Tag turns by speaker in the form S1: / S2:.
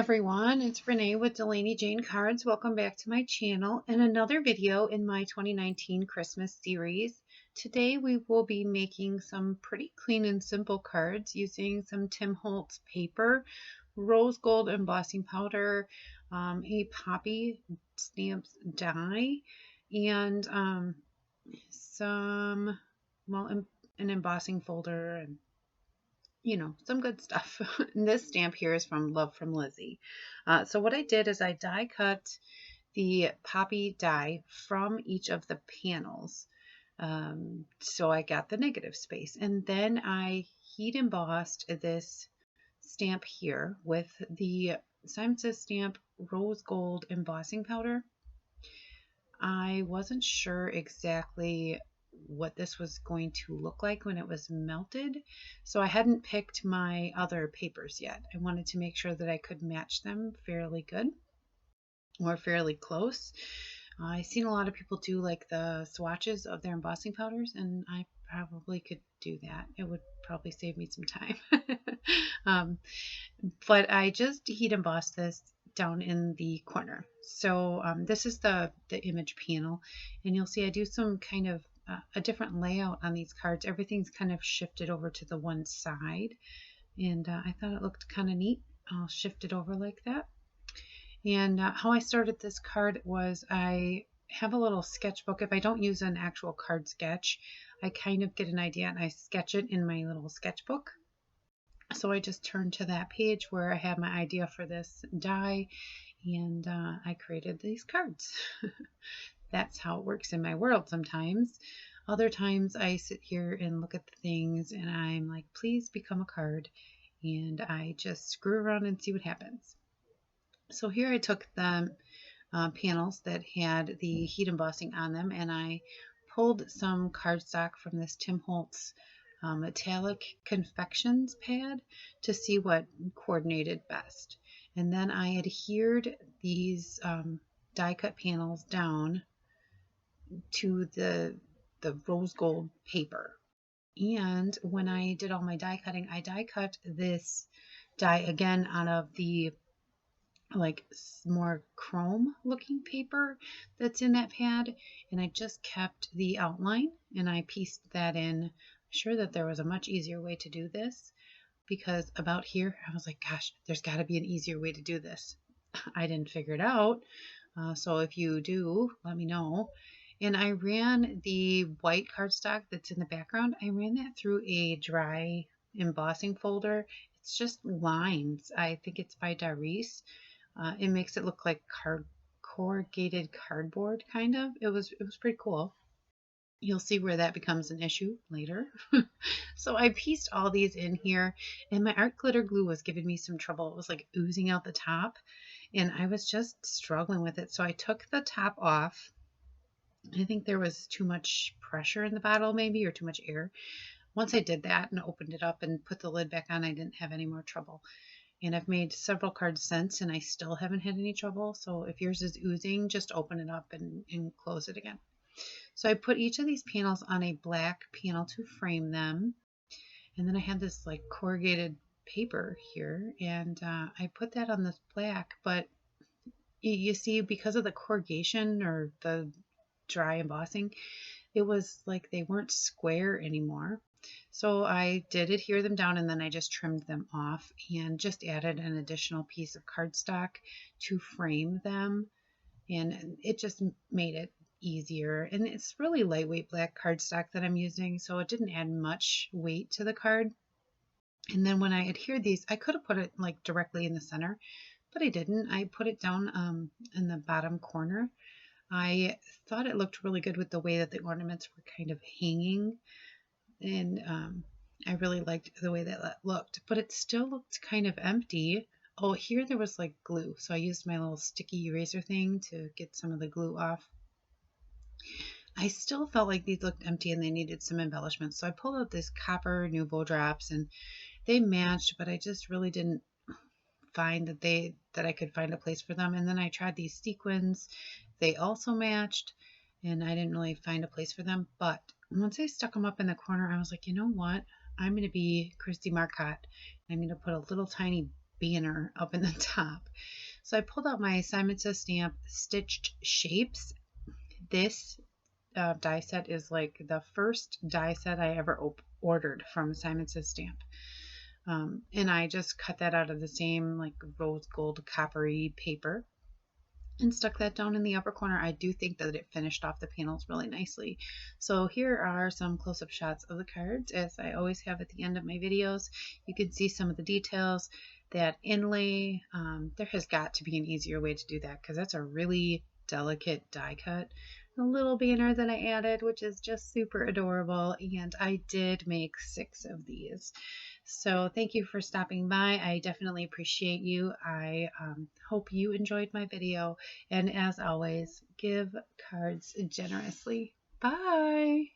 S1: everyone, it's Renee with Delaney Jane Cards. Welcome back to my channel and another video in my 2019 Christmas series. Today we will be making some pretty clean and simple cards using some Tim Holtz paper, rose gold embossing powder, a poppy stamps die, and an embossing folder and some good stuff. And this stamp here is from Love from Lizzie. So what I did is I die cut the poppy die from each of the panels. So I got the negative space. And then I heat embossed this stamp here with the Simon Says Stamp Rose Gold embossing powder. I wasn't sure exactly what this was going to look like when it was melted, so I hadn't picked my other papers yet. I wanted to make sure that I could match them fairly good or fairly close. I've seen a lot of people do like the swatches of their embossing powders, and I probably could do that. It would probably save me some time. But I just heat embossed this down in the corner. So this is the image panel, and you'll see I do some kind of a different layout on these cards. Everything's kind of shifted over to the one side, and I thought it looked kind of neat. I'll shift it over like that. And how I started this card was I have a little sketchbook. If I don't use an actual card sketch, I kind of get an idea and I sketch it in my little sketchbook. So I just turned to that page where I have my idea for this die, and I created these cards. That's how it works in my world sometimes. Other times I sit here and look at the things and I'm like, please become a card. And I just screw around and see what happens. So here I took the panels that had the heat embossing on them, and I pulled some cardstock from this Tim Holtz metallic confections pad to see what coordinated best. And then I adhered these die cut panels down to the rose gold paper. And when I did all my die cutting, I die cut this die again out of the like more chrome looking paper that's in that pad, and I just kept the outline and I pieced that in. I'm sure that there was a much easier way to do this, because about here I was like, gosh, there's got to be an easier way to do this. I didn't figure it out, so if you do, let me know. And I ran the white cardstock that's in the background, I ran that through a dry embossing folder. It's just lines. I think it's by Darice. It makes it look like corrugated cardboard, kind of. It was pretty cool. You'll see where that becomes an issue later. So I pieced all these in here, and my art glitter glue was giving me some trouble. It was like oozing out the top, and I was just struggling with it. So I took the top off. I think there was too much pressure in the bottle maybe, or too much air. Once I did that and opened it up and put the lid back on, I didn't have any more trouble. And I've made several cards since, and I still haven't had any trouble. So if yours is oozing, just open it up and close it again. So I put each of these panels on a black panel to frame them. And then I had this like corrugated paper here, and I put that on this black. But you see, because of the corrugation or the dry embossing, it was like they weren't square anymore. So I did adhere them down, and then I just trimmed them off and just added an additional piece of cardstock to frame them, and it just made it easier. And it's really lightweight black cardstock that I'm using, so it didn't add much weight to the card. And then when I adhered these, I could have put it like directly in the center, but I didn't. I put it down in the bottom corner. I thought it looked really good with the way that the ornaments were kind of hanging, and I really liked the way that looked, but it still looked kind of empty. Oh, here there was like glue, so I used my little sticky eraser thing to get some of the glue off. I still felt like these looked empty and they needed some embellishment, so I pulled out this copper Nuvo drops, and they matched, but I just really didn't find that I could find a place for them. And then I tried these sequins. They also matched, and I didn't really find a place for them. But once I stuck them up in the corner, I was like, you know what? I'm going to be Christy Marcotte. I'm going to put a little tiny banner up in the top. So I pulled out my Simon Says Stamp Stitched Shapes. This die set is like the first die set I ever ordered from Simon Says Stamp. And I just cut that out of the same like rose gold coppery paper and stuck that down in the upper corner. I do think that it finished off the panels really nicely. So here are some close-up shots of the cards, as I always have at the end of my videos. You can see some of the details. That inlay, there has got to be an easier way to do that because that's a really delicate die cut. A little banner that I added, which is just super adorable, and I did make 6 of these. So thank you for stopping by. I definitely appreciate you. I hope you enjoyed my video, and as always, give cards generously. Bye!